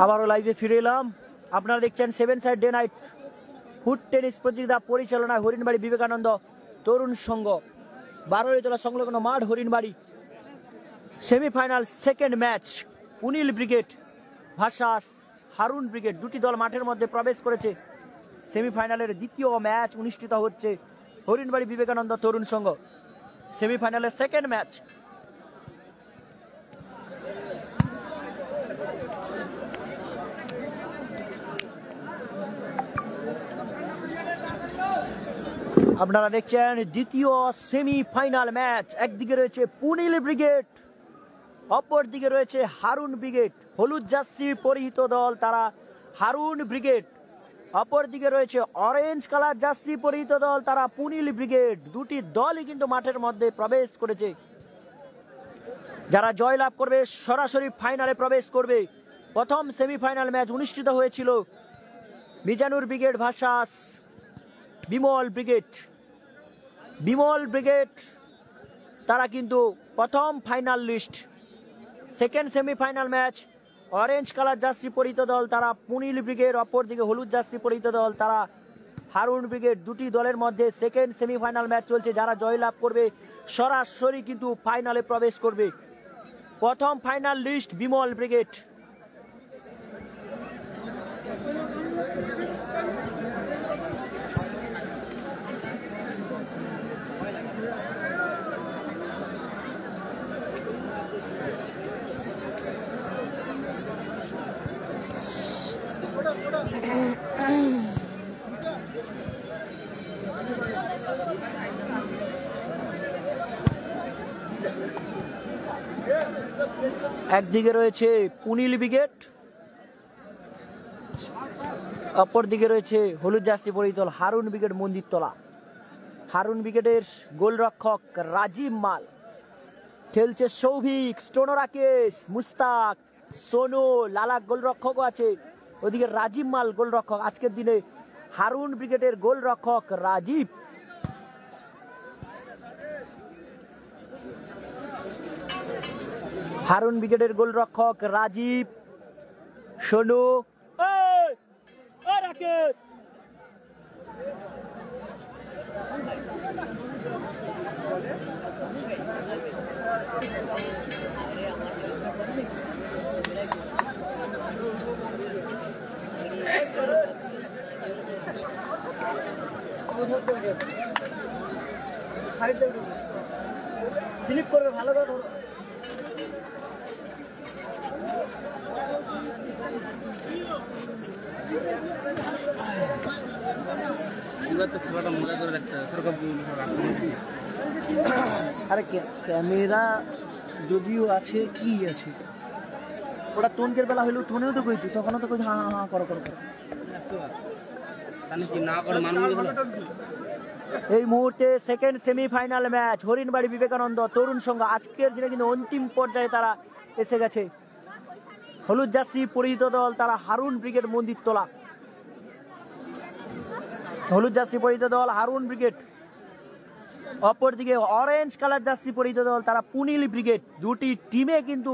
আবারও লাইভে ফিরে এলাম। আপনারা দেখছেন 7 side day night foot tennis প্রতিযোগিতা পরিচালনায় হরিণবাড়ি বিবেকানন্দ তরুণ সংঘ 12তলা সংলগ্ন মাঠ Harinbari. Semifinal second match Punil brigade versus Harun brigade, দুটি দল মাঠের মধ্যে প্রবেশ করেছে। সেমিফাইনালের দ্বিতীয় ম্যাচ অনুষ্ঠিত হচ্ছে হরিণবাড়ি বিবেকানন্দ তরুণ সংঘ। সেমিফাইনালের সেকেন্ড ম্যাচ। আপনারা দেখছেন দ্বিতীয় সেমিফাইনাল ম্যাচ। একদিকে রয়েছে পুনিল ব্রিগেড, অপর দিকে রয়েছে হারুন ব্রিগেড। হলুদ জার্সি পরিহিত দল তারা হারুন ব্রিগেড, অপর দিকে রয়েছে অরেঞ্জ কালার জার্সি পরিহিত দল তারা পুনিল ব্রিগেড। দুটি দলই কিন্তু মাঠের মধ্যে প্রবেশ করেছে। যারা জয়লাভ করবে সরাসরি ফাইনালে প্রবেশ করবে। প্রথম সেমিফাইনাল ম্যাচ অনুষ্ঠিত হয়েছিল Mizanur brigade versus Bimal brigade. Bimal brigade তারা কিন্তু প্রথম final list. Second semifinal match orange colour jersey পরিহিত দল তারা পুনিল ব্রিগেড, অপরদিকে হলুদ জার্সি পরিহিত দল তারা হারুন ব্রিগেড। দুটি দলের মধ্যে সেকেন্ড সেমিফাইনাল ম্যাচ চলছে। যারা জয়লাভ করবে সরাসরি কিন্তু ফাইনালে প্রবেশ করবে। প্রথম ফাইনাল লিস্ট বিমল ব্রিগেড। একদিকে রয়েছে পুনিল ব্রিগেড, অপর দিকে রয়েছে হলুদ জার্সি পরিহিত দল হারুন ব্রিগেড মন্দিরতলা। হারুন ব্রিগেডের গোলরক্ষক রাজীব মাল, খেলছে সৌভিক, স্টোনরাকেশ, মুস্তাক, সোনু, লালা গোলরক্ষকও আছে। ওদিকে রাজীব মাল গোলরক্ষক। আজকের দিনে হারুন ব্রিগেডের গোলরক্ষক রাজীব। হারুন ব্রিগেডের গোলরক্ষক রাজীব, সোনু, রাকেশ। স্লিপ করবে ভালো করে ধরো। আরে ক্যামেরা যদিও আছে, কি আছে ওটা তনকের বেলা হইলেও তনেও তো কইতো, তখনও তো কইতো হ্যাঁ হ্যাঁ করো করো করো। এই মুহূর্তে second semifinal match Harinbari Vivekananda Tarun Sangha. আজকের দিনে কিন্তু অন্তিম পর্যায়ে তারা এসে গেছে। হলুদ জার্সি পরিহিত দল তারা হারুন ব্রিগেড মন্দিরতলা। হলুদ জার্সি পরিহিত দল হারুন ব্রিগেড, অপরদিকে অরেঞ্জ কালার জার্সি পরিহিত দল তারা পুনিল ব্রিগেড। দুটি টিমে কিন্তু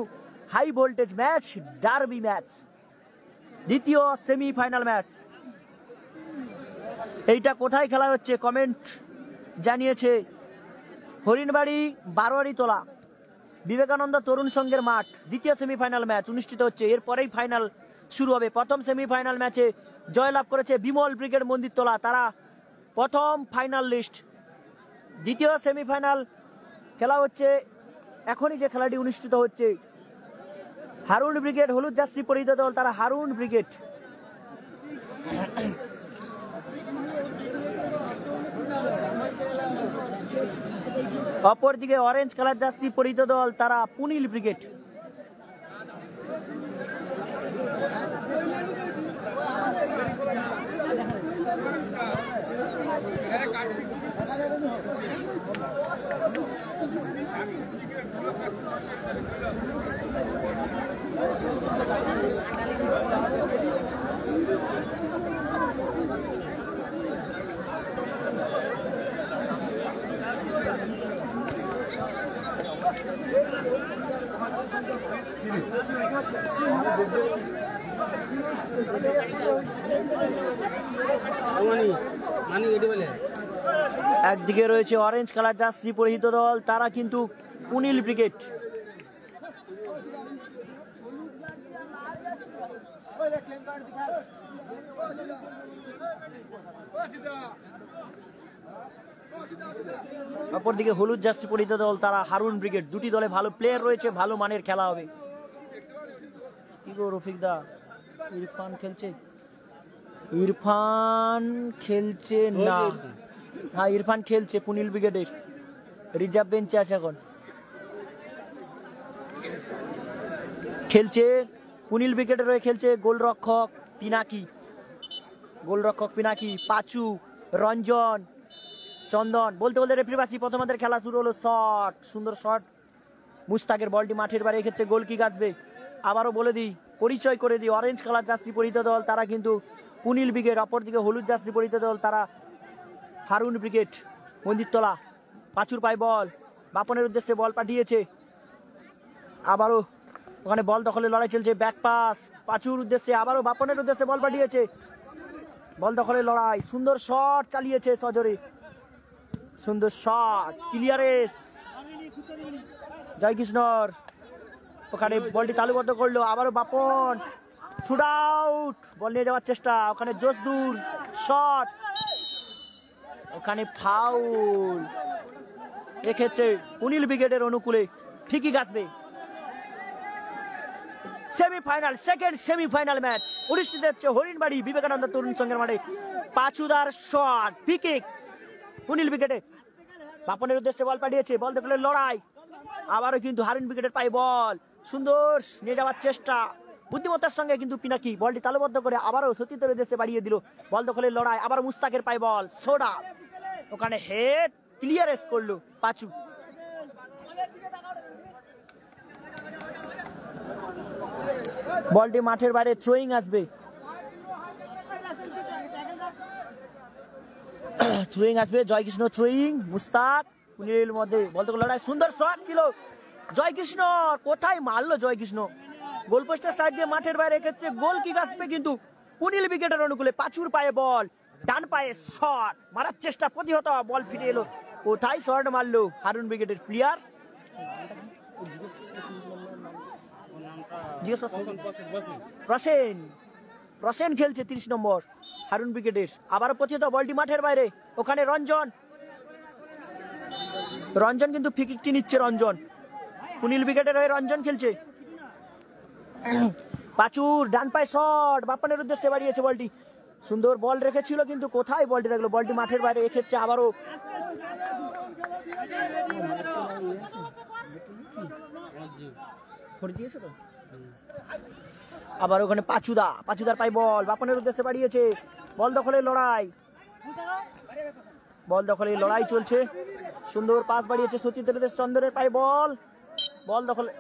high voltage match, derby match, দ্বিতীয় সেমিফাইনাল ম্যাচ। এইটা কোথায় খেলা হচ্ছে কমেন্ট জানিয়েছে। হরিণবাড়ি বারোয়ারিতলা বিবেকানন্দ তরুণ সংঘের মাঠ। দ্বিতীয় সেমিফাইনাল ম্যাচ অনুষ্ঠিত হচ্ছে, এরপরেই ফাইনাল শুরু হবে। প্রথম সেমিফাইনাল ম্যাচে জয়লাভ করেছে বিমল ব্রিগেড মন্দিরতলা, তারা প্রথম ফাইনাল লিস্ট। দ্বিতীয় সেমিফাইনাল খেলা হচ্ছে, এখনই যে খেলাটি অনুষ্ঠিত হচ্ছে হারুন ব্রিগেড হলুদ জার্সি পরিহিত দল তারা হারুন ব্রিগেড। অপরদিকে অরেঞ্জ কালার জার্সি পরিহিত দল তারা পুনিল ব্রিগেড। একদিকে রয়েছে অরেঞ্জ কালার জার্সি পরিহিত দল, তারা কিন্তু পুনিল ব্রিগেড। অপরদিকে হলুদ জার্সি পরিহিত দল, তারা হারুন ব্রিগেড। দুটি দলে ভালো প্লেয়ার রয়েছে, ভালো মানের খেলা হবে। কি গো রফিক দা, ইরফান খেলছে? ইরফান খেলছে না। হ্যাঁ, ইরফান খেলছে পুনিল ব্রিগেডের, রিজার্ভ বেঞ্চে আছে এখন। খেলছে পুনিল ব্রিগেডের হয়ে খেলছে গোলরক্ষক পিনাকি, গোলরক্ষক পিনাকি, পাচু, রঞ্জন, চন্দন। বলতে বলতে রেফারি বাঁচি, প্রথমার্ধের খেলা শুরু হলো। শট, সুন্দর শট মুস্তাকের, বলটি মাঠের বাইরে, এক্ষেত্রে গোল কিক আসবে। আবারও বলে দিই, পরিচয় করে দিই, অরেঞ্জ কালার জার্সি পরিহিত দল তারা কিন্তু পুনিল ব্রিগেড, অপরদিকে হলুদ জার্সি পরিহিত দল তারা হারুন ব্রিগেড। মন্দিরতলা, পাঁচুর পায় বল, বাপনের উদ্দেশ্যে বল পাঠিয়েছে। আবারও ওখানে বল দখলে লড়াই চলছে, ব্যাক পাস পাঁচুর উদ্দেশ্যে, আবারও বাপনের উদ্দেশ্যে বল পাঠিয়েছে, বল দখলে লড়াই। সুন্দর শট চালিয়েছে সজরে, সুন্দর শট, ক্লিয়ারেন্স জয়কৃষ্ণর। ওখানে বলটি তালুবদ্ধ করলো, আবারও বাপন, শুট আউট, বল নিয়ে যাওয়ার চেষ্টা, ওখানে জসদুর শট, ওখানে ফাউল। এক্ষেত্রে পুনিল ব্রিগেডের অনুকূলে ঠিকই গাছবে। সেমিফাইনাল, সেকেন্ড সেমিফাইনাল ম্যাচ অনুষ্ঠিত হচ্ছে হরিণবাড়ি বিবেকানন্দ তরুণ সংঘের মাঠে। পাঁচুদার শট, ফ্রি কিক পুনিল ব্রিগেডে। বাপনের উদ্দেশ্যে বল পাঠিয়েছে, বল দেখলে লড়াই, আবারও কিন্তু হারুন ব্রিগেডের পায় বল, সুন্দর নিয়ে যাওয়ার চেষ্টা বুদ্ধিমত্তার সঙ্গে, কিন্তু পিনাকি বলটি তালুবদ্ধ করে আবারও সতীর্থের উদ্দেশ্যে বাড়িয়ে দিল, বল দখলে লড়াই, আবার মুস্তাকের পায় বল, সোডা, ওখানে হেড, ক্লিয়ারেন্স করলো পাঁচু। বলটি মাঠের বাইরে, থ্রোয়িং আসবে, থ্রোয়িং আসবে, জয়কৃষ্ণ থ্রোয়িং, মুস্তাক পুনিলের মধ্যে, বল দখলে লড়াই, সুন্দর শট ছিল জয়কৃষ্ণ, কোথায় মারলো জয়কৃষ্ণ, গোলপোস্টের সাইড দিয়ে মাঠের বাইরে। এক্ষেত্রে গোল কিক আসবে কিন্তু পুনিল ব্রিগেডের অনুকূলে। পাঁচুর পায়ে বল, ডান পায়ে শট মারার চেষ্টা, প্রতিহত, বল ফিরে এলো, কোথায় শট মারলো হারুন ব্রিগেডের প্লেয়ার, প্রসেন, প্রসেন খেলছে 30 নম্বর হারুন ব্রিগেডের। আবারও প্রতিহত, বলটি মাঠের বাইরে, ওখানে রঞ্জন, রঞ্জন কিন্তু ফ্রি কিকটি নিচ্ছে, রঞ্জন পুনিল ব্রিগেডের হয়ে রঞ্জন খেলছে। পাঁচুর ডান পায়ে শট, বাপনের উদ্দেশ্যে বাড়িয়েছে বলটি, সুন্দর বল রেখেছিল কিন্তু কোথায় বলটি রাখলো, বলটি মাঠের বাইরে। এক্ষেত্রে আবারও আবার ওখানে পাঁচুদা, পাঁচুদার পায় বল, বাপনের উদ্দেশ্যে বাড়িয়েছে, বল দখলে লড়াই, বল দখলে লড়াই চলছে, সুন্দর পাস বাড়িয়েছে সতীর্থের, চন্দনের পায় বল, বল দখলে,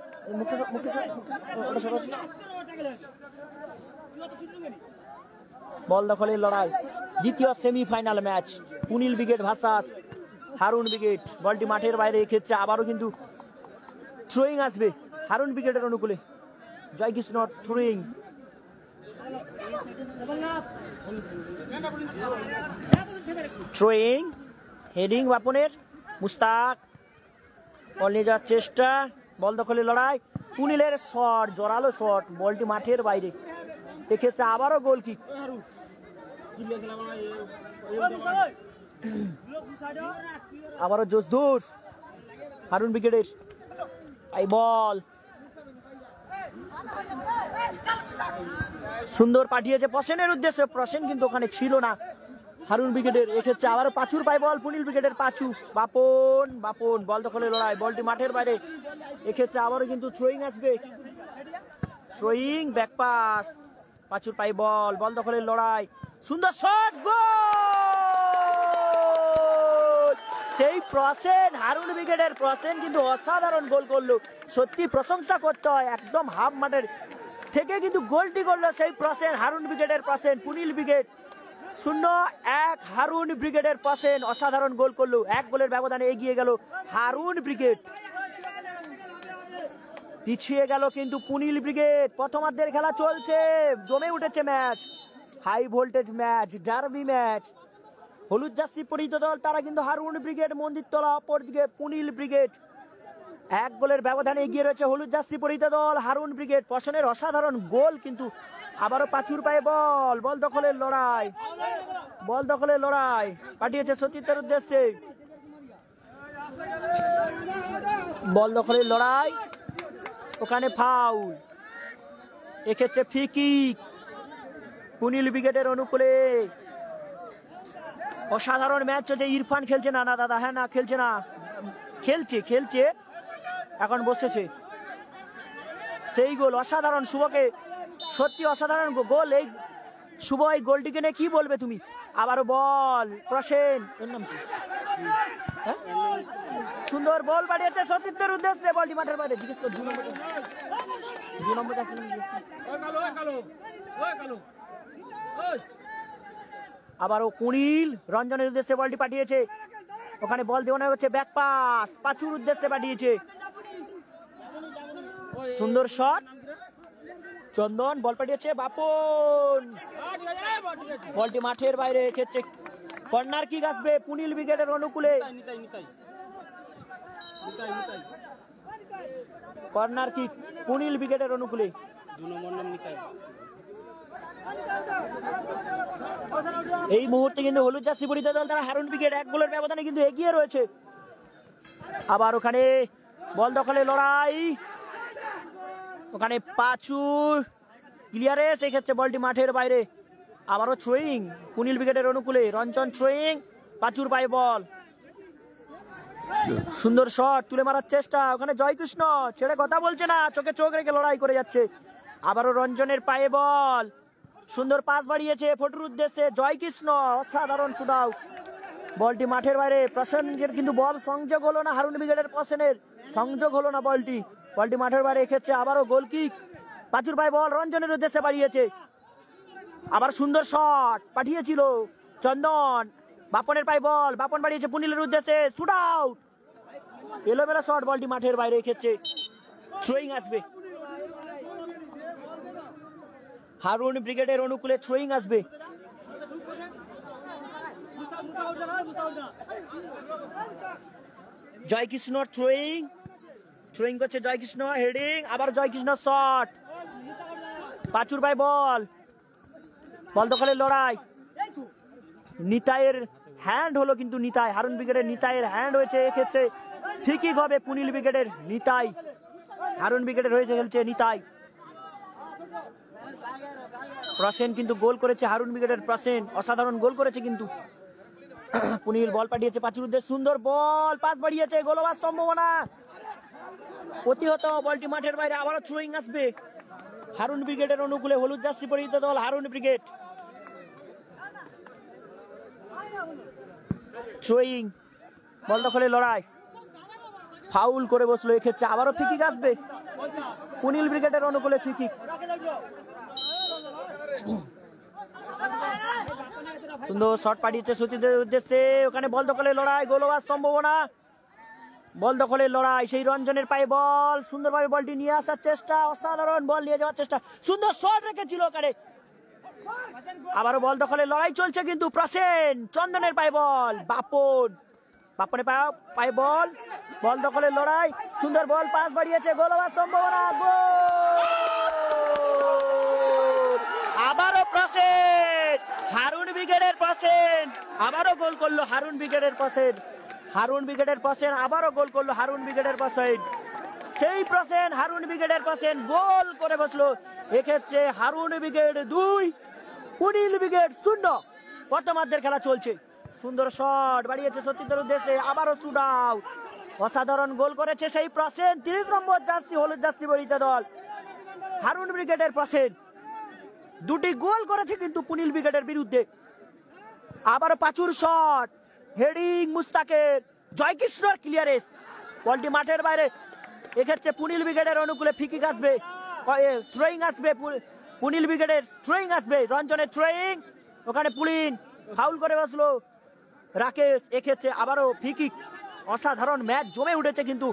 বল দখলে লড়াই। দ্বিতীয় semifinal match Punil brigade versus Harun brigade, বলটি মাঠের বাইরে। এক্ষেত্রে আবারও কিন্তু থ্রোয়িং আসবে হারুন ব্রিগেডের অনুকূলে, জয়কৃষ্ণ থ্রোয়িং, থ্রোয়িং, হেডিং বাপনের, মুস্তাক বল নিয়ে যাওয়ার চেষ্টা, বল দখলে লড়াই, পুনিলের শট, জোরালো শট, বলটি মাঠের বাইরে। এক্ষেত্রে আবারও গোল কিক, আবারও জসদুর হারুন ব্রিগেডের এই বল, সুন্দর পাঠিয়েছে প্রসেনের উদ্দেশ্যে, প্রসেন কিন্তু ওখানে ছিল না হারুন ব্রিগেডের। এক্ষেত্রে আবারও পাঁচুর পায় বল, পুনিল ব্রিগেডের পাঁচু, বাপন, বাপন বল দখলে লড়াই, বলটি মাঠের বাইরে। এক্ষেত্রে আবারও কিন্তু থ্রোয়িং আসবে, থ্রোয়িং, ব্যাক পাস, পাঁচুর পায় বল, বল দখলে লড়াই, সুন্দর শট, গোল! সেই প্রসেন, হারুন ব্রিগেডের প্রসেন কিন্তু অসাধারণ গোল করলো, সত্যি প্রশংসা করতে হয়, একদম হাফ মাঠের থেকে কিন্তু গোলটি করলো সেই প্রসেন, হারুন ব্রিগেডের প্রসেন। পুনিল ব্রিগেড 0-1, হারুন ব্রিগেডের প্রসেন অসাধারণ গোল করলো, 1 গোলের ব্যবধানে এগিয়ে গেল হারুন ব্রিগেড। পিছিয়ে গেল কিন্তু পুনিল ব্রিগেড। প্রথমার্ধের খেলা চলছে, জমে উঠেছে match, high voltage match, derby match. হলুদ জার্সি পরিহিত দল তারা কিন্তু হারুন ব্রিগেড মন্দিরতলা, অপরদিকে পুনিল ব্রিগেড। 1 গোলের ব্যবধানে এগিয়ে রয়েছে হলুদ জার্সি পরিহিত দল হারুন ব্রিগেড। পশনের অসাধারণ গোল, কিন্তু আবারও পাঁচুর পায়ে বল, বল দখলের লড়াই, বল দখলের লড়াই পাঠিয়েছে সতীর্থের উদ্দেশ্যে, বল দখলের লড়াই, ওখানে ফাউল, এক্ষেত্রে ফ্রি কিক পুনিল ব্রিগেডের অনুকূলে। অসাধারণ ম্যাচ চলছে। ইরফান খেলছে না? না দাদা, হ্যাঁ না খেলছে না, খেলছে এখন বসেছে। সেই গোল অসাধারণ, শুভকে সত্যি অসাধারণ গোল। এই শুভ এই গোলটিকে নিয়ে কি বলবে তুমি? আবারও বল, প্রসেন এর নাম কি? সুন্দর বল বাড়িয়েছে সতীর্থের উদ্দেশ্যে, বলটি মাঠের বাইরে। জিজ্ঞেস কর 2 নম্বর আবারও কুনিল রঞ্জনের উদ্দেশ্যে বলটি পাঠিয়েছে, ওখানে বল দেওয়ানো হচ্ছে, ব্যাক পাস পাঁচুর উদ্দেশ্যে পাঠিয়েছে, সুন্দর শট, চন্দন বল পাঠিয়েছে, বাপন বলটি মাঠের বাইরে। ক্ষেত্রে কর্নার কিক আসবে পুনিল ব্রিগেডের অনুকূলে, কর্নার কিক পুনিল ব্রিগেডের অনুকূলে। এই মুহূর্তে কিন্তু হলুদ জার্সি পরিহিত দল তারা হারুন ব্রিগেড 1 গোলের ব্যবধানে কিন্তু এগিয়ে রয়েছে। আবার ওখানে বল দখলে লড়াই, ওখানে পাঁচুর ক্লিয়ারেন্স, এক্ষেত্রে বলটি মাঠের বাইরে। আবারও থ্রোয়িং পুনিল ব্রিগেডের অনুকূলে, রঞ্জন থ্রোয়িং, পাঁচুর পায়ে বল, সুন্দর শট, তুলে মারার চেষ্টা, ওখানে জয়কৃষ্ণ ছেড়ে কথা বলছে না, চোখে চোখ রেখে লড়াই করে যাচ্ছে। আবারও রঞ্জনের পায়ে বল, সুন্দর পাস বাড়িয়েছে ফটুর উদ্দেশ্যে, জয়কৃষ্ণ অসাধারণ সুদাও, বলটি মাঠের বাইরে। প্রসেনের কিন্তু বল সংযোগ হলো না, হারুন ব্রিগেডের প্রসেনের সংযোগ হলো না, বলটি মাঠের বাইরে। এক্ষেত্রে আবারও গোল কিক, পাঁচুর পায়ে বল রঞ্জনের উদ্দেশ্যে বাড়িয়েছে, আবার সুন্দর শট পাঠিয়েছিল চন্দন, বাপনের পায়ে বল, বাপন বাড়িয়েছে পুনিলের উদ্দেশ্যে, শুট আউট, এলোমেলো শট, বলটি মাঠের বাইরে। এক্ষেত্রে থ্রোয়িং আসবে হারুন ব্রিগেডের অনুকূলে, থ্রোয়িং আসবে। জয়কৃষ্ণ থ্রোয়িং করছে জয়কৃষ্ণ, হেডিং, আবার জয়কৃষ্ণ শট, পাঁচুর পায়ে বল, বল দখলের লড়াই, নিতাইয়ের হ্যান্ড হলো, কিন্তু নিতাই হারুন ব্রিগেডের নিতাইয়ের হ্যান্ড হয়েছে। এক্ষেত্রে ফ্রি কিক হবে পুনিল ব্রিগেডের, নিতাই হারুন ব্রিগেডের হয়েছে খেলছে নিতাই। প্রসেন কিন্তু গোল করেছে, হারুন ব্রিগেডের প্রসেন অসাধারণ গোল করেছে কিন্তু। পুনিল বল পাঠিয়েছে পাঁচুর উদ্দেশ্যে, সুন্দর বল, পাস বাড়িয়েছে, গোল হওয়ার সম্ভাবনা প্রতিহত, বলটি মাঠের বাইরে। আবারও থ্রোয়িং আসবে হারুন ব্রিগেডের অনুকূলে, হলুদ জার্সি পরিহিত দল হারুন ব্রিগেড। থ্রোয়িং, বল দখলে লড়াই, ফাউল করে বসলো। এক্ষেত্রে আবারও ফ্রি কিক আসবে পুনিল ব্রিগেডের অনুকূলে, ফ্রি কিক, সুন্দর শট পাঠিয়েছে সতীদের উদ্দেশ্যে, ওখানে বল দখলে লড়াই, গোল হওয়ার সম্ভাবনা, বল দখলের লড়াই, সেই রঞ্জনের পায়ে বল, সুন্দরভাবে বলটি নিয়ে আসার চেষ্টা, অসাধারণ বল নিয়ে যাওয়ার চেষ্টা, সুন্দর শট রেখেছিল ওখানে। আবারও বল দখলের লড়াই চলছে কিন্তু, প্রসেন চন্দনের পায়ে বল, বাপনের পায়ে বল, বল দখলের লড়াই, সুন্দর বল, পাস বাড়িয়েছে, গোল হওয়ার সম্ভাবনা, আবারও প্রসেন হারুন ব্রিগেডের প্রসেন, আবারও গোল করলো হারুন ব্রিগেডের প্রসেন, হারুন ব্রিগেডের প্রসেন আবারও গোল করলো হারুন ব্রিগেডের প্রসেন, সেই প্রসেন হারুন ব্রিগেডের প্রসেন গোল করে বসলো। এক্ষেত্রে হারুন ব্রিগেড 2 পুনিল ব্রিগেড 0। প্রথমার্ধের খেলা চলছে, সুন্দর শট বাড়িয়েছে সতীর্থের উদ্দেশ্যে, আবারও শুট আউট, অসাধারণ গোল করেছে সেই প্রসেন, 30 নম্বর জার্সি হলুদ জার্সি পরিহিত দল হারুন ব্রিগেডের প্রসেন। 2টি গোল করেছে কিন্তু পুনিল ব্রিগেডের বিরুদ্ধে। আবারও পাঁচুর শট, হেডিং মুস্তাকের, জয়কৃষ্ণর ক্লিয়ারেন্স, বলটি মাঠের বাইরে। এক্ষেত্রে পুনিল ব্রিগেডের অনুকূলে ফ্রি কিক আসবে, থ্রোয়িং আসবে পুনিল ব্রিগেডের, থ্রোয়িং আসবে রঞ্জনের থ্রোয়িং, ওখানে পুলিন ফাউল করে বসলো রাকেশ। এক্ষেত্রে আবারও ফ্রি কিক, অসাধারণ ম্যাচ জমে উঠেছে কিন্তু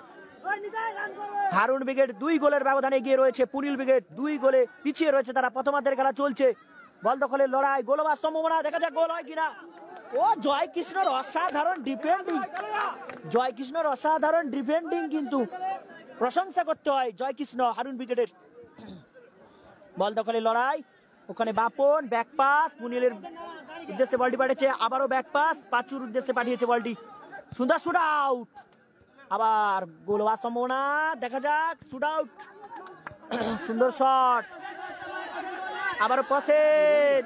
হারুন ব্রিগেড 2 গোলের ব্যবধানে এগিয়ে রয়েছে, পুনিল ব্রিগেড 2 গোলে পিছিয়ে রয়েছে তারা। প্রথমার্ধের খেলা চলছে, বল দখলের লড়াই, গোল হওয়ার সম্ভাবনা, দেখা যাক গোল হয় কিনা। ও জয় কৃষ্ণর অসাধারণ ডিফেন্ডিং, জয় কৃষ্ণর অসাধারণ ডিফেন্ডিং কিন্তু প্রশংসা করতে হয় জয় কৃষ্ণ হারুন ব্রিগেডের। বল দখলের লড়াই, ওখানে বাপন ব্যাক পাস, পুনিলের উদ্দেশ্যে বলটি পাঠিয়েছে, আবারও ব্যাক পাস, পাঁচুর উদ্দেশ্যে পাঠিয়েছে বলটি, সুন্দর শুট আউট। আবার গোল হওয়ার সম্ভাবনা, দেখা যাক, শুট আউট, সুন্দর শট, আবারও পসেট,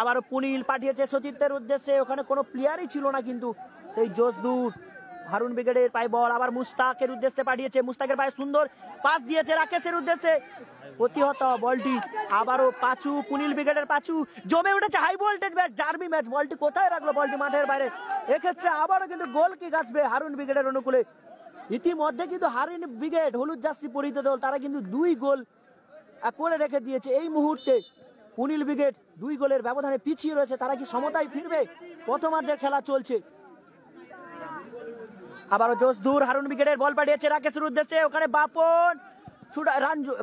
আবারও পুনিল পাঠিয়েছে সতীর্থের উদ্দেশ্যে, ওখানে কোনো প্লেয়ারই ছিল না কিন্তু সেই জোসদুর হারুন ব্রিগেডের পায়ে বল, আবার মুস্তাকের উদ্দেশ্যে পাঠিয়েছে, মুস্তাকের পায়ে সুন্দর পাস দিয়েছে রাকেশের উদ্দেশ্যে, প্রতিহত বলটি, আবারও পাঁচু, পুনিল ব্রিগেডের পাঁচু, জমে উঠেছে হাই ভোল্টেজ ম্যাচ, জার্মি ম্যাচ। বলটি কোথায় রাখলো, বলটি মাঠের বাইরে, এক্ষেত্রে আবারও কিন্তু গোল কিক আসবে হারুন ব্রিগেডের অনুকূলে। ইতিমধ্যে কিন্তু হারুন ব্রিগেড হলুদ জার্সি পরিহিত দল, তারা কিন্তু 2 গোল করে রেখে দিয়েছে। এই মুহূর্তে পুনিল ব্রিগেড 2 গোলের ব্যবধানে পিছিয়ে রয়েছে, তারা কি সমতায় ফিরবে? প্রথমার্ধের খেলা চলছে, আবারও জোসদুর হারুন ব্রিগেডের বল পাঠিয়েছে রাকেশের উদ্দেশ্যে, ওখানে বাপন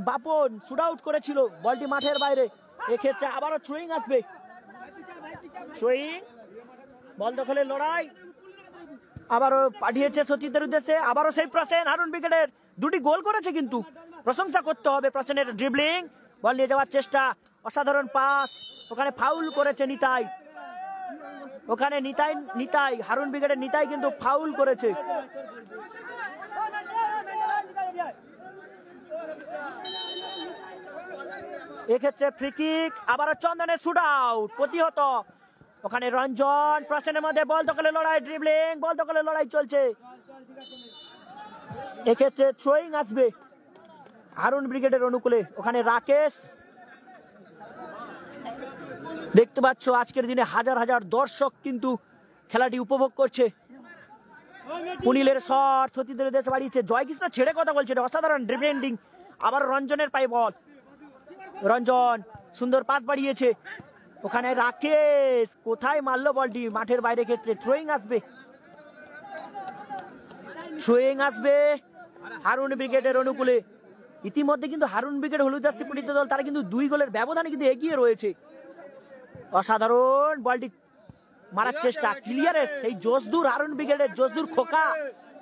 বাপন শুট আউট করেছিল, বলটি মাঠের বাইরে, এক্ষেত্রে আবারও থ্রোয়িং আসবে, থ্রোয়িং, বল দখলের লড়াই, আবারও পাঠিয়েছে সতীর্থের উদ্দেশ্যে, আবারও সেই প্রসেন হারুন ব্রিগেডের 2টি গোল করেছে কিন্তু প্রশংসা করতে হবে প্রসেনের ড্রিবলিং, বল নিয়ে যাওয়ার চেষ্টা, অসাধারণ পাস, ওখানে ফাউল করেছে নিতাই, ওখানে নিতাই হারুন ব্রিগেডের নিতাই কিন্তু ফাউল করেছে। এক্ষেত্রে ফ্রি কিক, আবারও চন্দনের শুট আউট, প্রতিহত, ওখানে রঞ্জন প্রসেনের মধ্যে বল দখলের লড়াই, ড্রিবলিং, বল দখলের লড়াই চলছে, এক্ষেত্রে থ্রোয়িং আসবে হারুন ব্রিগেডের অনুকূলে, ওখানে রাকেশ, দেখতে পাচ্ছ আজকের দিনে হাজার হাজার দর্শক কিন্তু খেলাটি উপভোগ করছে। পুনিলের শট সতীর্থের দেশে বাড়িয়েছে, জয়কৃষ্ণ ছেড়ে কথা বলছে, অসাধারণ ডিফেন্ডিং, আবার রঞ্জনের পায়ে বল, রঞ্জন সুন্দর পাস বাড়িয়েছে, ওখানে রাকেশ কোথায় মারলো বলটি মাঠের বাইরে, ক্ষেত্রে থ্রোয়িং আসবে, থ্রোয়িং আসবে হারুন ব্রিগেডের অনুকূলে। ইতিমধ্যে কিন্তু হারুন ব্রিগেড হলুদ জার্সি পরিহিত দল, তারা কিন্তু 2 গোলের ব্যবধানে কিন্তু এগিয়ে রয়েছে। অসাধারণ বলটি মারার চেষ্টা, ক্লিয়ারেন্স, সেই জোসদুর হারুন ব্রিগেডের জোসদুর খোকা,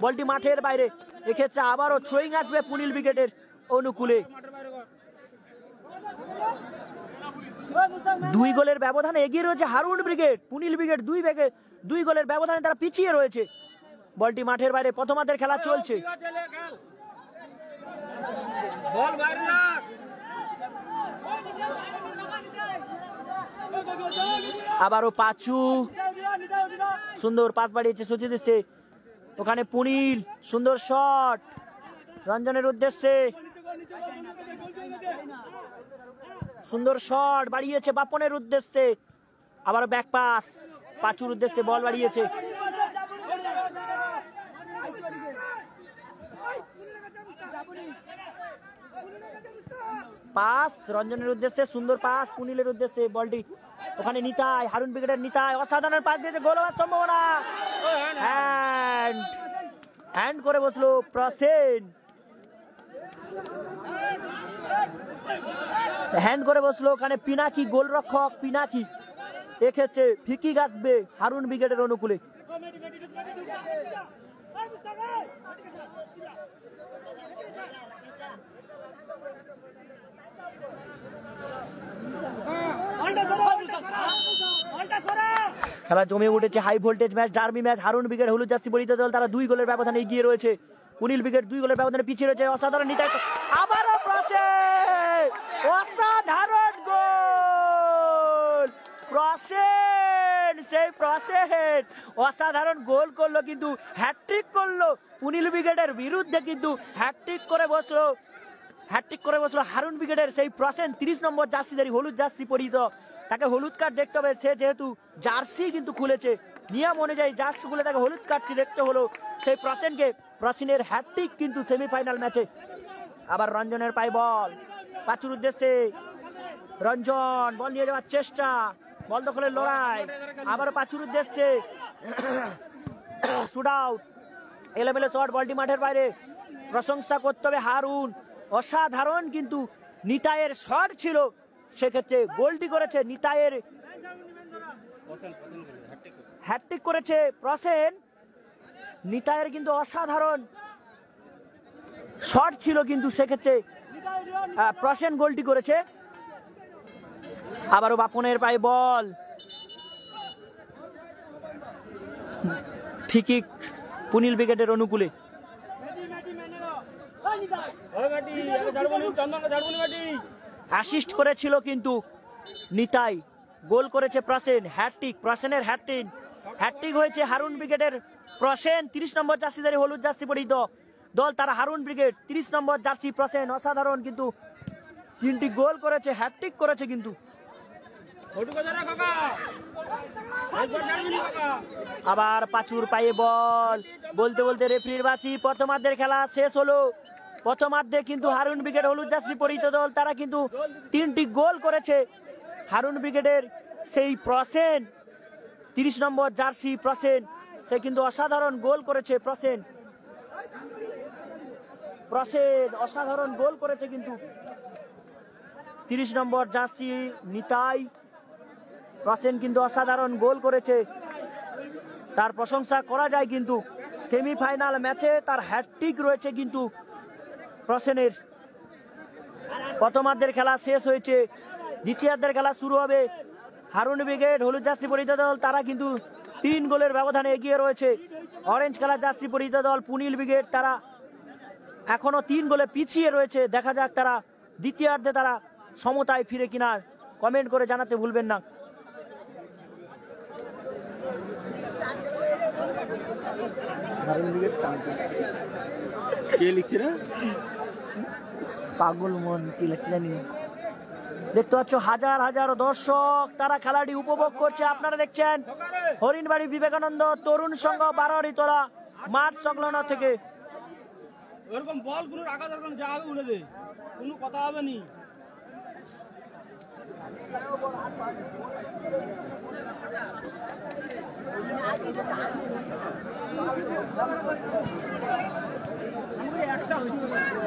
বলটি মাঠের বাইরে, এক্ষেত্রে আবারও থ্রোয়িং আসবে পুনিল ব্রিগেডের অনুকূলে। 2 গোলের ব্যবধানে এগিয়ে রয়েছে হারুন ব্রিগেড, পুনিল ব্রিগেড 2 গোলের ব্যবধানে তারা পিছিয়ে রয়েছে, বলটি মাঠের বাইরে, প্রথমার্ধের খেলা চলছে, আবারও পাঁচু সুন্দর পাস বাড়িয়েছে সতীর্থে, ওখানে পুনিল সুন্দর শট রঞ্জনের উদ্দেশ্যে, সুন্দর শট বাড়িয়েছে বাপনের উদ্দেশ্যে, আবার ব্যাক পাস পাঁচুর উদ্দেশ্যে, বল বাড়িয়েছে, পাস রঞ্জনের উদ্দেশ্যে, সুন্দর পাস পুনিলের উদ্দেশ্যে, বলটি ওখানে নিতাই হারুন ব্রিগেডের নিতাই অসাধারণ পাস দিয়েছে, গোল হওয়ার সম্ভাবনা, হ্যান্ড করে বসলো প্রসেন, হ্যান্ড করে বসলো ওখানে পিনাকি, গোলরক্ষক পিনাকি, এক্ষেত্রে ফিকি আসবে হারুন ব্রিগেডের অনুকূলে। খেলা জমে উঠেছে, high voltage match, derby match, Harun brigade হলুদ জার্সি পরিহিত দল, তারা 2 গোলের ব্যবধানে এগিয়ে রয়েছে, পুনিল ব্রিগেড 2 গোলের ব্যবধানে পিছিয়ে রয়েছে, অসাধারণ নিতাই, আবারও প্রসেন, অসাধারণ গোল, প্রসেন, সেই প্রসেন অসাধারণ গোল করলো, কিন্তু হ্যাটট্রিক করলো পুনিল ব্রিগেডের বিরুদ্ধে, কিন্তু হ্যাটট্রিক করে বসলো হারুন ব্রিগেডের সেই প্রসেন, 30 নম্বর জার্সিধারী, হলুদ জার্সি পরিহিত, তাকে হলুদ কার্ড দেখতে হবে, সে যেহেতু জার্সি কিন্তু খুলেছে, নিয়ম অনুযায়ী জার্সি খুলে তাকে হলুদ কার্ডটি দেখতে হলো সেই প্রসেনকে। প্রসেনের হ্যাটট্রিক কিন্তু সেমিফাইনাল ম্যাচে। আবার রঞ্জনের পায়ে বল, পাঁচুর উদ্দেশ্যে, রঞ্জন বল নিয়ে যাওয়ার চেষ্টা, বল দখলের লড়াই, আবার পাঁচুর উদ্দেশ্যে, শুট আউট, এলোমেলো শট, বলটি মাঠের বাইরে। প্রশংসা করতে হবে হারুন, অসাধারণ কিন্তু নিতাইয়ের শট ছিল, সেক্ষেত্রে গোলটি করেছে নিতাইয়ের, হ্যাটট্রিক করেছে প্রসেন। নিতাইয়ের কিন্তু অসাধারণ শট ছিল, কিন্তু সেক্ষেত্রে প্রসেন গোলটি করেছে। আবারও বাপনের পায়ে বল, ফ্রি-কিক পুনিল ব্রিগেডের অনুকূলে। অ্যাসিস্ট করেছিল কিন্তু নিতাই, গোল করেছে প্রসেন, হ্যাটট্রিক, প্রসেনের হ্যাটট্রিক হয়েছে হারুন ব্রিগেডের। প্রসেন 30 নম্বর জার্সিধারী, হলুদ জার্সি পরিহিত দল তারা হারুন ব্রিগেড, 30 নম্বর জার্সি প্রসেন, অসাধারণ কিন্তু 3টি গোল করেছে, হ্যাটট্রিক করেছে কিন্তু। আবার পাঁচুর পায়ে বল, বলতে বলতে রেফারির বাঁশি। প্রথমার্ধের খেলা শেষ হলো। প্রথমার্ধে কিন্তু হারুন ব্রিগেড, হলুদ জার্সি পরিহিত দল, তারা কিন্তু 3টি গোল করেছে। হারুন ব্রিগেডের সেই প্রসেন, 30 নম্বর জার্সি প্রসেন, সে কিন্তু অসাধারণ গোল করেছে। প্রসেন অসাধারণ গোল করেছে কিন্তু 30 নম্বর জার্সি নিতাই। প্রসেন কিন্তু অসাধারণ গোল করেছে, তার প্রশংসা করা যায়। কিন্তু সেমিফাইনাল ম্যাচে তার হ্যাটট্রিক রয়েছে কিন্তু প্রসেনের। প্রথমার্ধের খেলা শেষ হয়েছে, দ্বিতীয়ার্ধের খেলা শুরু হবে। হারুন ব্রিগেড, হলুদ জার্সি পরিহিত দল, তারা কিন্তু 3 গোলের ব্যবধানে এগিয়ে রয়েছে। অরেঞ্জ কালার জার্সি পরিহিত দল পুনিল ব্রিগেড, তারা এখনো 3 গোলে পিছিয়ে রয়েছে। দেখা যাক তারা দ্বিতীয়ার্ধে তারা সমতায় ফিরে কিনা, কমেন্ট করে জানাতে ভুলবেন না। কে লিখছে না, পাগল মন কি লিখছে জানি না। দেখতে পাচ্ছ হাজার হাজার দর্শক, তারা খেলাটি উপভোগ করছে। আপনারা দেখছেন হরিণবাড়ি বিবেকানন্দ তরুণ সংঘ বারোয়ারিতলা মাঠ সংলগ্ন থেকে। ওরকম বল কোনো রাখা দরকার, যা হবে উড়ে দে, কোনো কথা হবে নি।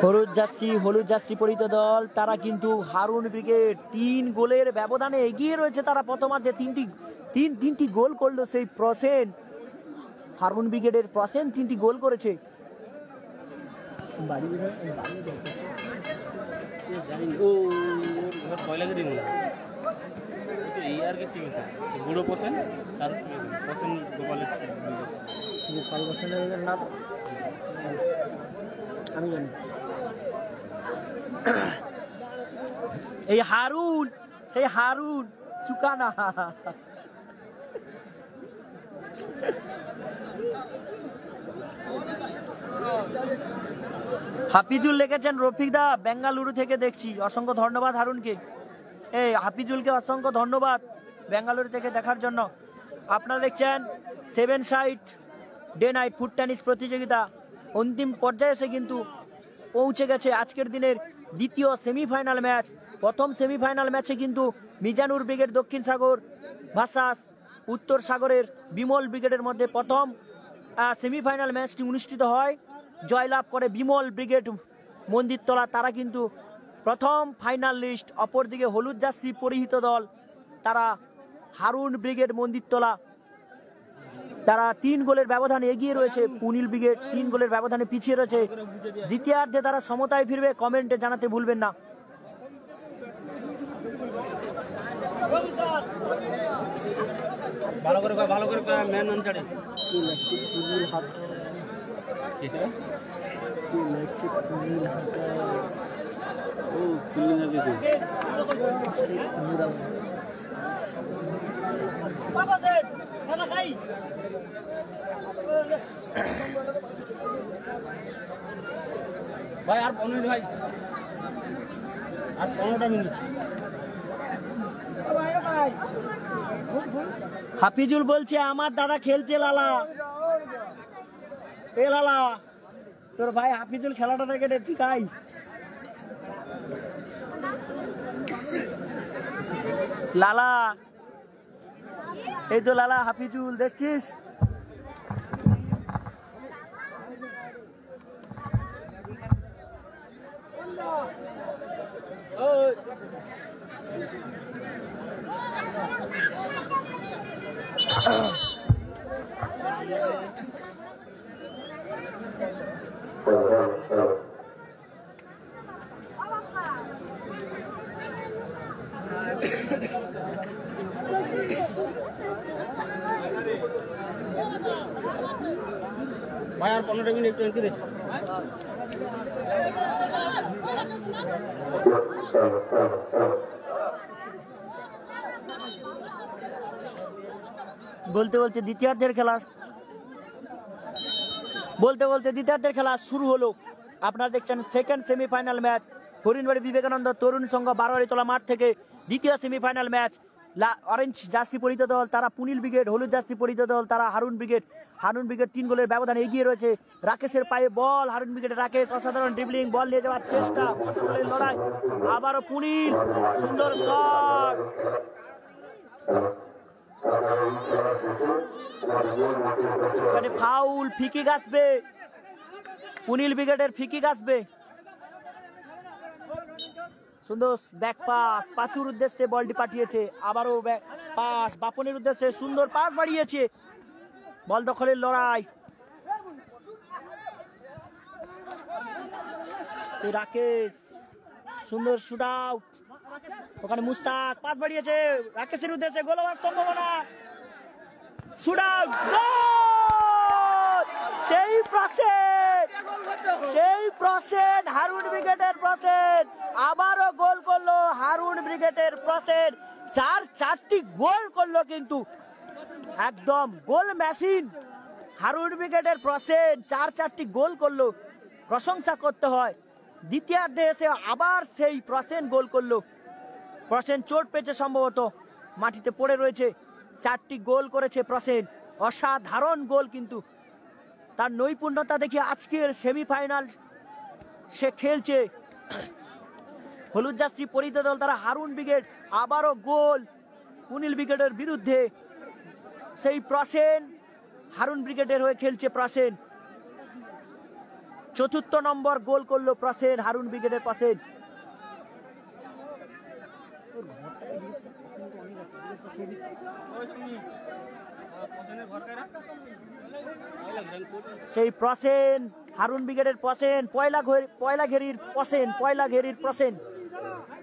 হলুদ জার্সি পরিহিত দল, তারা কিন্তু হারুন ব্রিগেড 3 গোলের ব্যবধানে এগিয়ে রয়েছে। তারা প্রথমার্ধে তিনটি গোল করলো সেই প্রসেন, হারুন ব্রিগেডের প্রসেন 3টি গোল করেছে। বুড়ো পোষেন তার পোষেন গোপালের না, আমি জানি। এই হারুন, সেই হারুন চুকানা। হাফিজুল লিখেছেন রফিক দা বেঙ্গালুরু থেকে দেখছি, অসংখ্য ধন্যবাদ হারুনকে। এই হাফিজুলকে অসংখ্য ধন্যবাদ বেঙ্গালুরু থেকে দেখার জন্য। আপনারা দেখছেন 7 side day night foot tennis প্রতিযোগিতা অন্তিম পর্যায়ে এসে কিন্তু পৌঁছে গেছে। আজকের দিনের দ্বিতীয় সেমিফাইনাল ম্যাচ। প্রথম সেমিফাইনাল ম্যাচে কিন্তু মিজানুর ব্রিগেড দক্ষিণ সাগর ভার্সাস উত্তর সাগরের বিমল ব্রিগেডের মধ্যে প্রথম সেমিফাইনাল ম্যাচটি অনুষ্ঠিত হয়। জয়লাভ করে বিমল ব্রিগেড মন্দিরতলা, তারা কিন্তু প্রথম ফাইনাল লিস্ট। অপরদিকে হলুদ জার্সি পরিহিত দল, তারা হারুন ব্রিগেড মন্দিরতলা, তারা 3 গোলের ব্যবধানে এগিয়ে রয়েছে। পুনিল ব্রিগেড 3 গোলের ব্যবধানে পিছিয়ে রয়েছে। দ্বিতীয়ার্ধে তারা সমতায় ফিরবে, কমেন্টে জানাতে ভুলবেন না। ভালো করে ম্যান নাম ছাড়ে ভাই, আর 15 মিনিট ভাই, আর 15টা মিনিট। হাফিজুল বলছে আমার দাদা খেলছে লালা। এ লালা, তোর ভাই হাফিজুল খেলাটা থেকে শিখাই। লালা, এই তো লালা হাফিজুল, দেখছিস ভাই আর 15 মিনিট একটু এন্ট্রি দে। বলতে বলতে দ্বিতীয়ার্ধের খেলা শুরু হলো। আপনারা দেখছেন second semifinal match Harinbari Vivekananda Tarun Sangha Baroyaritala মাঠ থেকে দ্বিতীয় সেমিফাইনাল ম্যাচ। অরেঞ্জ জার্সি পরিহিত দল তারা পুনিল ব্রিগেড, হলুদ জার্সি পরিহিত দল তারা হারুন ব্রিগেড। 3 গোলের ব্যবধানে এগিয়ে রয়েছে। রাকেশের পায়ে বল, হারুন ব্রিগেডের রাকেশ অসাধারণ ড্রিবলিং, বল নিয়ে যাওয়ার চেষ্টা, লড়াই, আবারও পুনিল, সুন্দর শট। ফাউল, ফিকি গাছবে, পুনিল ব্রিগেডের ফিকি গাছবে। সুন্দর ব্যাক পাস, পাঁচুর উদ্দেশ্যে বলটি পাঠিয়েছে, আবারও পাস বাপনের উদ্দেশ্যে, সুন্দর পাস বাড়িয়েছে, বল দখলের লড়াই। রাকেশ সুন্দর শুট আউট, ওখানে মুস্তাক পাস বাড়িয়েছে রাকেশের উদ্দেশ্যে, গোল হওয়ার সম্ভাবনা, শুট আউট, সেই প্রসেন্ট হারুন ব্রিগেডের প্রসেন্ট, আবারও গোল করলো হারুন ব্রিগেডের প্রসেন্ট। 4টি গোল করলো, কিন্তু একদম গোল মেশিন হারুন ব্রিগেডের প্রসেন্ট। 4টি গোল করলো, প্রশংসা করতে হয়। দ্বিতীয়ার্ধে এসে আবার সেই প্রসেন্ট গোল করলো। প্রসেন্ট চোট পেয়েছে সম্ভবত, মাটিতে পড়ে রয়েছে। 4টি গোল করেছে প্রসেন্ট, অসাধারণ গোল। কিন্তু তার নৈপুণ্যতা দেখে আজকের সেমিফাইনাল সে খেলছে। হলুদ জার্সি পরিহিত দল তারা হারুন ব্রিগেড, আবারও গোল পুনিল ব্রিগেডের বিরুদ্ধে। সেই প্রসেন হারুন ব্রিগেডের হয়ে খেলছে প্রসেন। 4র্থ নম্বর গোল করলো প্রসেন, হারুন ব্রিগেডের প্রসেন। সেই প্রসেন হারুন ব্রিগেডের প্রসেন, পয়লা ঘেরির প্রসেন।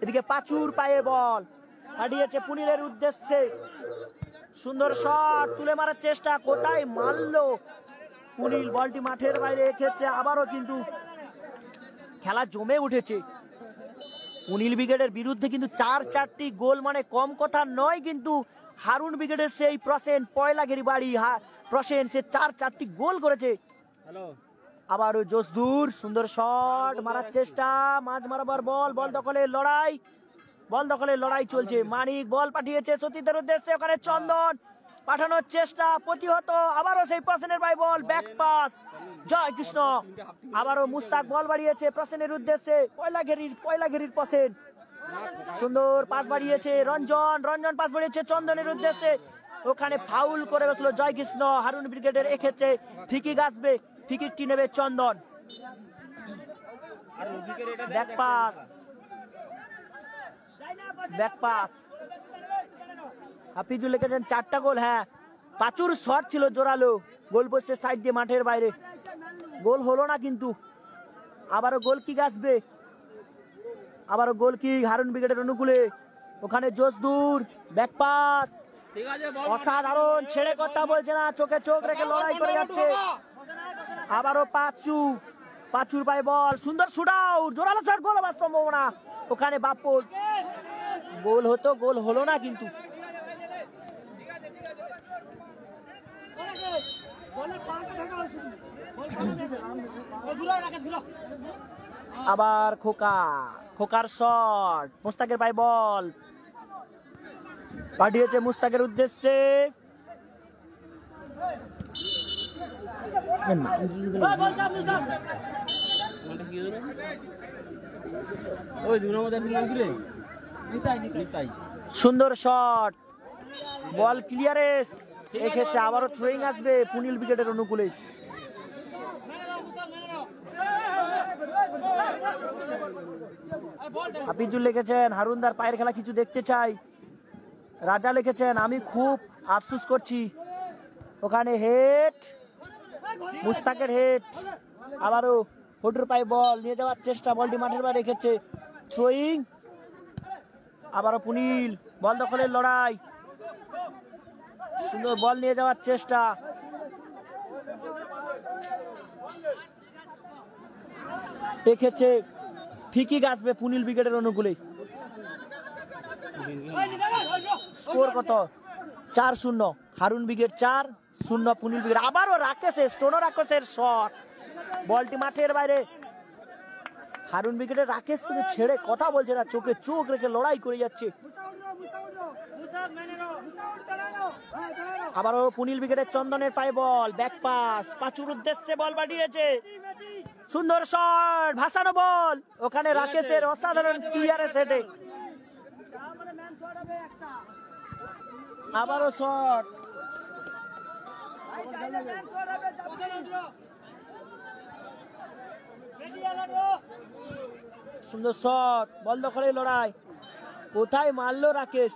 এদিকে পাঁচুর পায়ে বল হারিয়েছে পুনিলের উদ্দেশ্যে, সুন্দর শট, তুলে মারার চেষ্টা, কোথায় মারলো পুনিল, বলটি মাঠের বাইরে রেখেছে। আবারও কিন্তু খেলা জমে উঠেছে পুনিল ব্রিগেডের বিরুদ্ধে, কিন্তু 4টি গোল মানে কম কথা নয়। কিন্তু হারুন ব্রিগেডের সেই প্রসেন, পয়লাঘেরি বাড়ি প্রসেন, সে 4টি গোল করেছে। আবারও জোসদুর, সুন্দর শট, মারার চেষ্টা, মাঝ মারাবার বল, বল দখলের লড়াই চলছে। মানিক বল পাঠিয়েছে সতীদের উদ্দেশ্যে, ওখানে চন্দন পাঠানোর চেষ্টা, প্রতিহত, আবারও সেই প্রসেনের বাই বল, ব্যাক পাস, জয় কৃষ্ণ। আবারও মুস্তাক বল বাড়িয়েছে প্রসেনের উদ্দেশ্যে, পয়লাঘেরির প্রসেন, সুন্দর পাস বাড়িয়েছে রঞ্জন পাস বাড়িয়েছে চন্দনের উদ্দেশ্যে, ওখানে ফাউল করে বসলো জয় কৃষ্ণ। হারুন ব্রিগেডের এক্ষেত্রে ফিকি গাছবে, ফিকিকটি নেবে চন্দন। ব্যাক পাস হাফিজুল লিখেছেন 4টা গোল। হ্যাঁ, পাঁচুর শট ছিল জোরালো, গোল পোস্টের সাইড দিয়ে মাঠের বাইরে, গোল হলো না। কিন্তু আবারও গোল কি গাছবে, আবারও গোল কি হারুন ব্রিগেডের অনুকূলে, ওখানে জোসদুর, ব্যাক পাস, অসাধারণ, ছেড়ে কথা বলছে না, চোখে চোখ রেখে লড়াই করে যাচ্ছে। আবারও পাঁচুর পায়ে বল, সুন্দর শুট আউট, জোরালো শট, গোল হবার সম্ভাবনা, ওখানে বাপ্পর, গোল হতো, গোল হলো না। কিন্তু আবার খোকার শট, মুস্তাকের পায়ে বল পাঠিয়েছে মুস্তাকের উদ্দেশ্যে, সুন্দর শট, বল ক্লিয়ারেন্স, এক্ষেত্রে আবারও থ্রোয়িং আসবে পুনিল ব্রিগেডের অনুকূলে। হাফিজুল লিখেছেন হারুনদার পায়ের খেলা কিছু দেখতে চাই। রাজা লিখেছেন আমি খুব আফসোস করছি। ওখানে হেড, মুস্তাকের হেড, আবারও ফটুর পায়ে বল নিয়ে যাওয়ার চেষ্টা, বলটি মাঠের বাইরে রেখেছে, থ্রোয়িং, আবারও পুনিল, বল দখলের লড়াই, সুন্দর বল নিয়ে যাওয়ার চেষ্টা, রেখেছে ফিকি গাছবে পুনিল ব্রিগেডের অনুকূলে। স্কোর কত? 4-0, হারুন ব্রিগেড 4-0 পুনিল ব্রিগেড। আবারও রাকেশের স্টোনো রাকেশের শট, বলটি মাঠের বাইরে। হারুন ব্রিগেডের রাকেশ কিন্তু ছেড়ে কথা বলছে না, চোখে চোখ রেখে লড়াই করে যাচ্ছে। আবারও পুনিল ব্রিগেডের চন্দনের পায়ে বল, ব্যাক পাস, পাঁচুর উদ্দেশ্যে বল পাঠিয়েছে, সুন্দর শট, ভাসানো বল, ওখানে রাকেশের অসাধারণ ক্লিয়ারেন্স হেডে, আবারও শট, সুন্দর শট, বল দখলের লড়াই, কোথায় মারলো রাকেশ।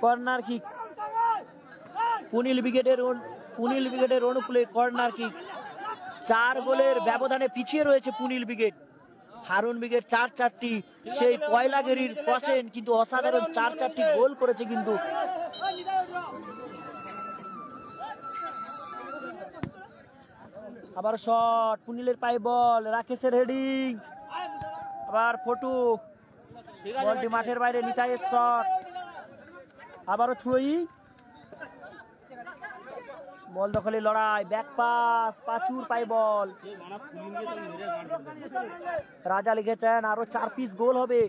কর্নার কিক, পুনিল ব্রিগেডের অনুকূলে কর্নার কিক। 4 গোলের ব্যবধানে পিছিয়ে রয়েছে পুনিল ব্রিগেড। হারুন ব্রিগেড 4-4টি সেই পয়লাগেরির ক্রসেন কিন্তু অসাধারণ 4-4টি গোল করেছে কিন্তু। আবার শট, পুনিলের পায়ে বল, রাকেশের হেডিং, আবার ফটু, বলটি মাঠের বাইরে, নিতাইয়ের শট, আবারও থ্রোয়িং, বল দখলের লড়াই, ব্যাক পাস, পাঁচুর পায়ে বল, রাজা লিখেছেন আরো 4 পিস গোল হবে,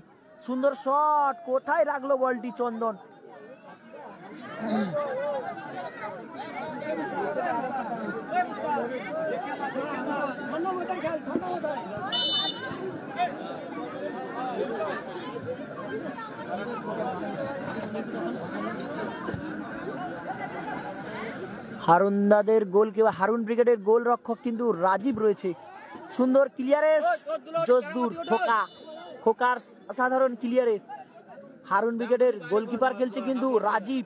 সুন্দর শট, কোথায় রাখলো বলটি চন্দন। হারুনদাদের গোল কিংবা হারুন ব্রিগেডের গোল রক্ষক কিন্তু রাজীব রয়েছে, সুন্দর ক্লিয়ারেন্স, জসদুর, খোকার অসাধারণ ক্লিয়ারেন্স। হারুন ব্রিগেডের গোলকিপার খেলছে কিন্তু রাজীব।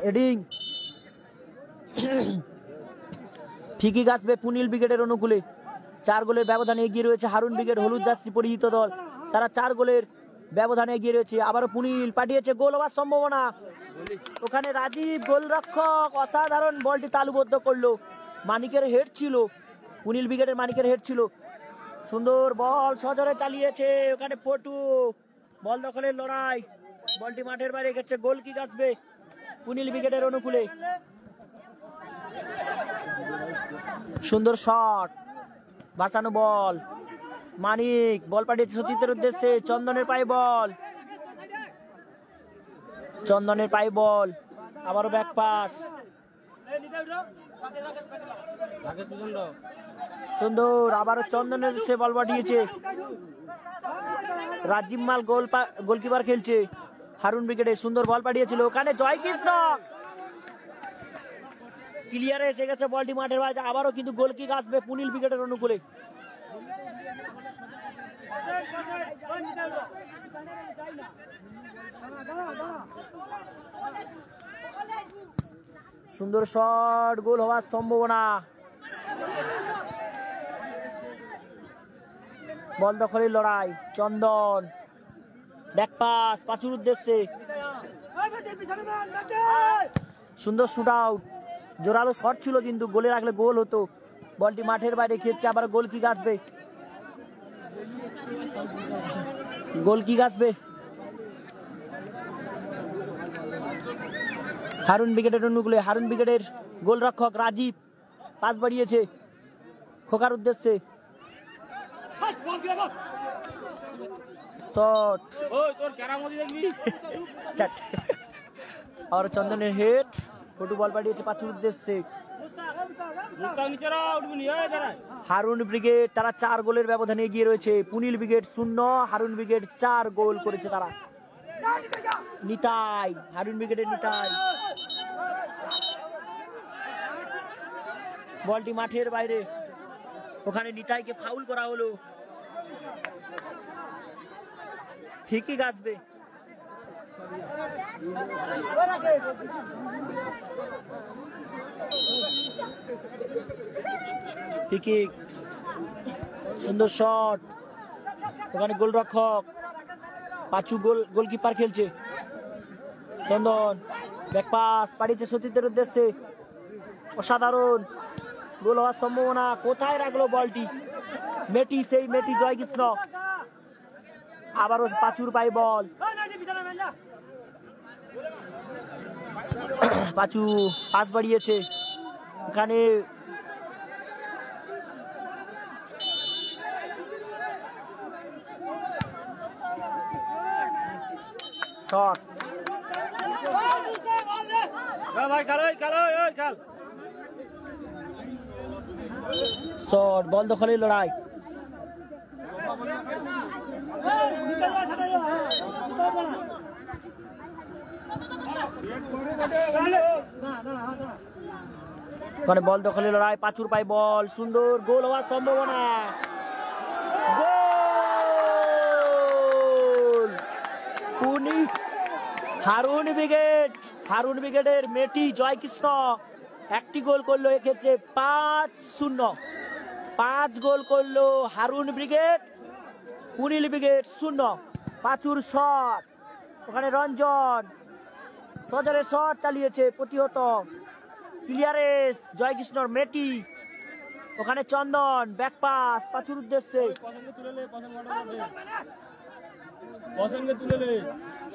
এডিং, ফিকি গাছবে পুনিল ব্রিগেডের অনুকূলে। 4 গোলের ব্যবধানে এগিয়ে রয়েছে হারুন ব্রিগেড, হলুদ জার্সি পরিহিত দল, তারা 4 গোলের ব্যবধানে এগিয়ে রয়েছে। আবারও পুনিল পাঠিয়েছে, গোল হওয়ার সম্ভাবনা, ওখানে রাজীব গোলরক্ষক অসাধারণ বলটি তালুবদ্ধ করলো। মানিকের হেড ছিল, পুনিল ব্রিগেডের মানিকের হেড ছিল, সুন্দর বল সজোরে চালিয়েছে, ওখানে ফটু, বল দখলের লড়াই, বলটি মাঠের বাইরে গেছে, গোল কি আসবে পুনিল ব্রিগেডের অনুকূলে। সুন্দর শট, বাঁচানো বল, মানিক বল পাঠিয়েছে সতীর্থের উদ্দেশ্যে, চন্দনের পায়ে বল, আবারও ব্যাক পাস, সুন্দর, আবারও চন্দনের সে বল পাঠিয়েছে, রাজীব মাল গোলকিপার খেলছে হারুন ব্রিগেডে, সুন্দর বল পাঠিয়েছিল, ওখানে জয় কৃষ্ণ, ক্লিয়ারে এসে গেছে বলটি মাঠের বাইরে। আবারও কিন্তু গোল কিক আসবে পুনিল ব্রিগেডের অনুকূলে। সুন্দর শট, গোল হওয়ার সম্ভাবনা, বল দখলের লড়াই, চন্দন, ব্যাক পাস, পাঁচুর উদ্দেশ্যে, সুন্দর শুট আউট, জোরালো শট ছিল কিন্তু গোলে রাখলে গোল হতো, বলটি মাঠের বাইরে খেলছে। আবার গোল কিক আসবে, হারুন ব্রিগেডের অনুকূলে। হারুন ব্রিগেডের গোলরক্ষক রাজীব পাস বাড়িয়েছে খোকার উদ্দেশ্যে, শট, আর চন্দনের হেড, ফটু বল পাঠিয়েছে পাঁচুর উদ্দেশ্যে। হারুন ব্রিগেড তারা 4 গোলের ব্যবধানে এগিয়ে রয়েছে, পুনিল ব্রিগেড 0, হারুন ব্রিগেড 4 গোল করেছে তারা। নিতাই, হারুন ব্রিগেডের নিতাই, বলটি মাঠের বাইরে। ওখানে নিতাইকে ফাউল করা হলো। ঠিকই গাছবে। ঠিকই সুন্দর শট। ওখানে গোলরক্ষক পাঁচু গোলকিপার খেলছে। চন্দন ব্যাক পাস পাঠিয়েছে সতীর্থের উদ্দেশ্যে। অসাধারণ গোল হওয়ার সম্ভাবনা। কোথায় রাখলো বলটি? মেটি, সেই মেটি জয়কৃষ্ণ। আবারও পাঁচুর পায়ে বল। পাঁচু পাস বাড়িয়েছে। এখানে শট। শট, বল দখলের লড়াই। বল দখলের লড়াই, পাঁচুর পায় বল, সুন্দর গোল হওয়ার সম্ভাবনা। গোল! পুনি হারুন ব্রিগেড, হারুন ব্রিগেডের মেটি জয়কৃষ্ণ একটি গোল করলো। এক্ষেত্রে 5-0, 5 গোল করলো Harun brigade, Punil brigade 0। পাঁচুর shot, ওখানে রঞ্জন সজরের শট চালিয়েছে, প্রতিহত। ক্লিয়ারেন্স জয়কৃষ্ণর মেটি। ওখানে চন্দন ব্যাক পাস পাঁচুর উদ্দেশ্যে।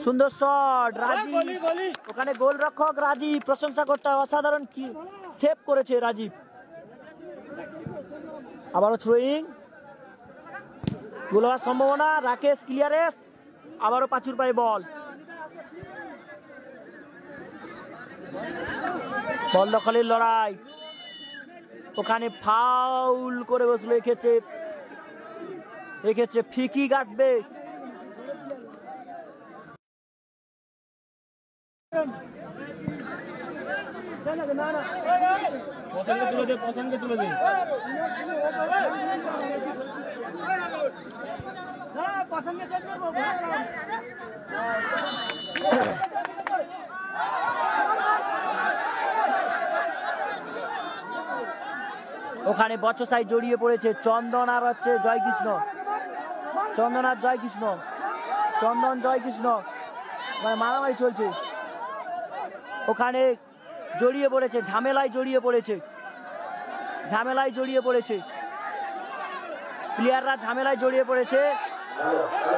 সুন্দর শট রাজীব। ওখানে গোলরক্ষক রাজীব, প্রশংসা করতে হয়, অসাধারণ কি সেভ করেছে রাজীব। আবারও থ্রোয়িং, গোল হওয়ার সম্ভাবনা। রাকেশ ক্লিয়ারেন্স, আবারও পাঁচুর পায়ে বল। বল দখলের লড়াই, ওখানে ফাউল করে বসলো। এক্ষেত্রে ফিকি গাছবে। তুলে দে। ওখানে বচসাই জড়িয়ে পড়েছে চন্দন আর হচ্ছে জয়কৃষ্ণ। চন্দন আর জয়কৃষ্ণ, চন্দন জয়কৃষ্ণ মারামারি চলছে। ওখানে জড়িয়ে পড়েছে, ঝামেলায় জড়িয়ে পড়েছে, ঝামেলায় জড়িয়ে পড়েছে প্লেয়াররা, ঝামেলায় জড়িয়ে পড়েছে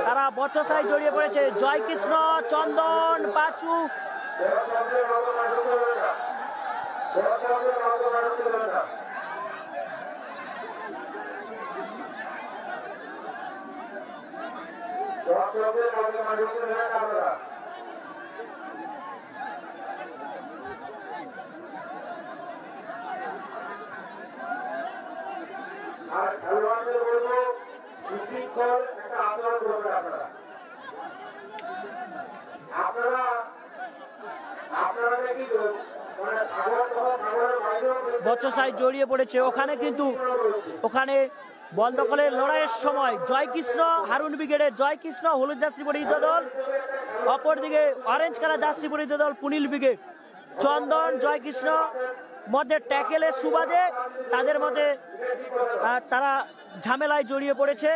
তারা, বচসায় জড়িয়ে পড়েছে। জয়কৃষ্ণ, চন্দন, পাঁচু। আর খেলোয়াড়দের বলবো সুশৃঙ্খল একটা আচরণ করবেন আপনারা। আপনারা দেখি বচসাই জড়িয়ে পড়েছে। ওখানে কিন্তু ওখানে বল দখলের লড়াইয়ের সময় জয়কৃষ্ণ, হারুন ব্রিগেডের জয়কৃষ্ণ হলুদ জার্সি পরিহিত দল, অপরদিকে অরেঞ্জ কালার জার্সি পরিহিত দল পুনিল ব্রিগেড। চন্দন, জয়কৃষ্ণ মধ্যে ট্যাকেলের সুবাদে তাদের মধ্যে তারা ঝামেলায় জড়িয়ে পড়েছে।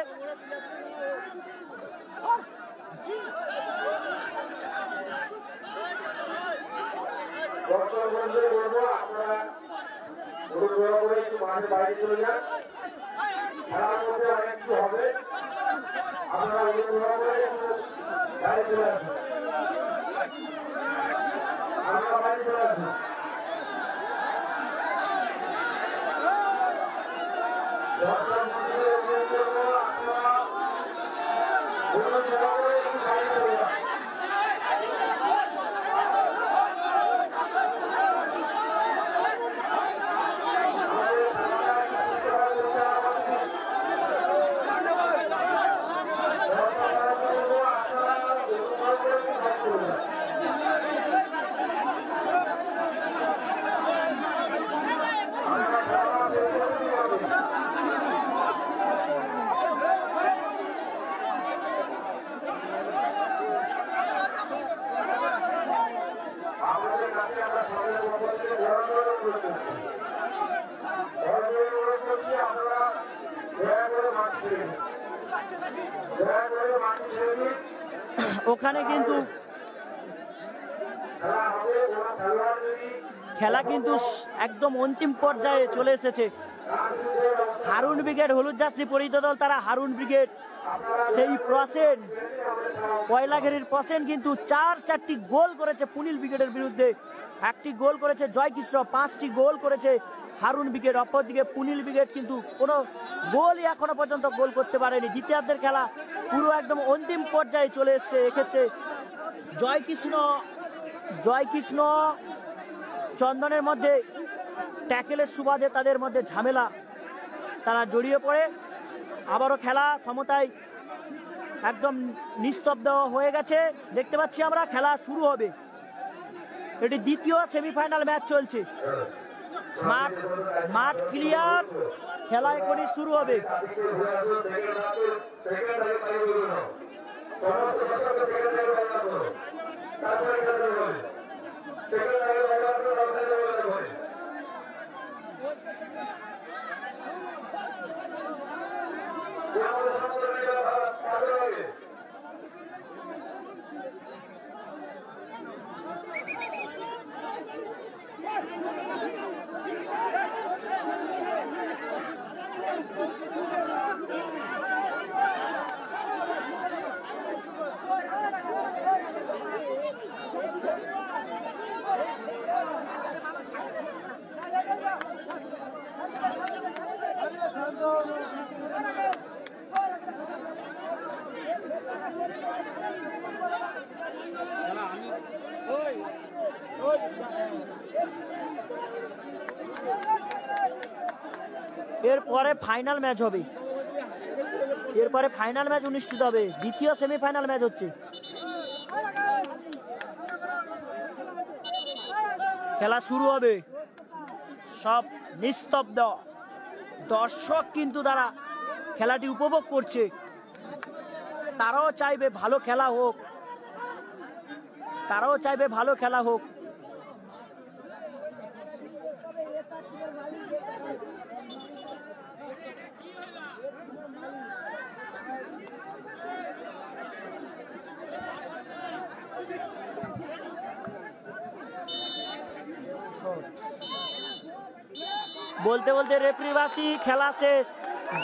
খেলার মধ্যে অনেক কিছু হবে, আপনারা বাইরে চলে আসুন, আপনারা বাইরে চলে আসুন। ওখানে কিন্তু খেলা কিন্তু একদম অন্তিম পর্যায়ে চলে এসেছে। হারুন ব্রিগেড হলুদ জার্সি পরিহিত দল, তারা হারুন ব্রিগেড সেই প্রসেন কয়লাঘেরির প্রসেন কিন্তু চারটি গোল করেছে পুনিল ব্রিগেডের বিরুদ্ধে, একটি গোল করেছে জয়কৃষ্ণ, 5টি গোল করেছে হারুন ব্রিগেড। অপরদিকে পুনিল ব্রিগেড কিন্তু কোনো গোলই এখনো পর্যন্ত গোল করতে পারেনি। দ্বিতীয়ার্ধের খেলা পুরো একদম অন্তিম পর্যায়ে চলে এসছে। এক্ষেত্রে জয়কৃষ্ণ চন্দনের মধ্যে ট্যাকেলের সুবাদে তাদের মধ্যে ঝামেলা, তারা জড়িয়ে পড়ে। আবারও খেলা সমতায় একদম নিস্তব্ধ হয়ে গেছে। দেখতে পাচ্ছি আমরা খেলা শুরু হবে। এটি দ্বিতীয় সেমিফাইনাল ম্যাচ চলছে। মাঠ ক্লিয়ার, খেলা এখনই শুরু হবে। এরপরে ফাইনাল ম্যাচ হবে, এরপরে ফাইনাল ম্যাচ অনুষ্ঠিত হবে। দ্বিতীয় সেমিফাইনাল ম্যাচ হচ্ছে। খেলা শুরু হবে, সব নিস্তব্ধ, দর্শক কিন্তু তারা খেলাটি উপভোগ করছে। তারাও চাইবে ভালো খেলা হোক, তারাও চাইবে ভালো খেলা হোক। বলতে বলতে রেফারিবাসী, খেলা শেষ।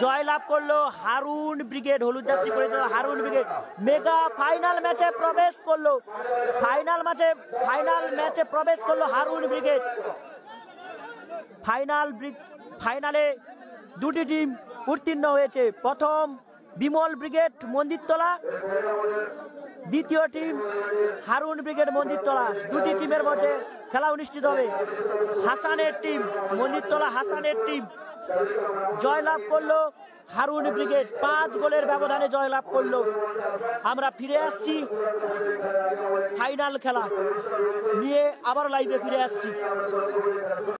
জয়লাভ করলো হারুন ব্রিগেড, হলুদ জার্সি পরিহিত হারুন ব্রিগেড মেগা ফাইনাল ম্যাচে প্রবেশ করলো। ফাইনাল ম্যাচে প্রবেশ করলো হারুন ব্রিগেড। ফাইনালে দুটি টিম উত্তীর্ণ হয়েছে। প্রথম বিমল ব্রিগেড মন্দিরতলা, দ্বিতীয় টিম হারুন ব্রিগেড মন্দিরতলা। দুটি টিমের মধ্যে খেলা অনুষ্ঠিত হবে। হাসানের টিম মন্দিরতলা, হাসানের টিম জয়লাভ করলো হারুন ব্রিগেড, 5 গোলের ব্যবধানে জয়লাভ করলো। আমরা ফিরে আসছি ফাইনাল খেলা নিয়ে, আবার লাইভে ফিরে আসছি।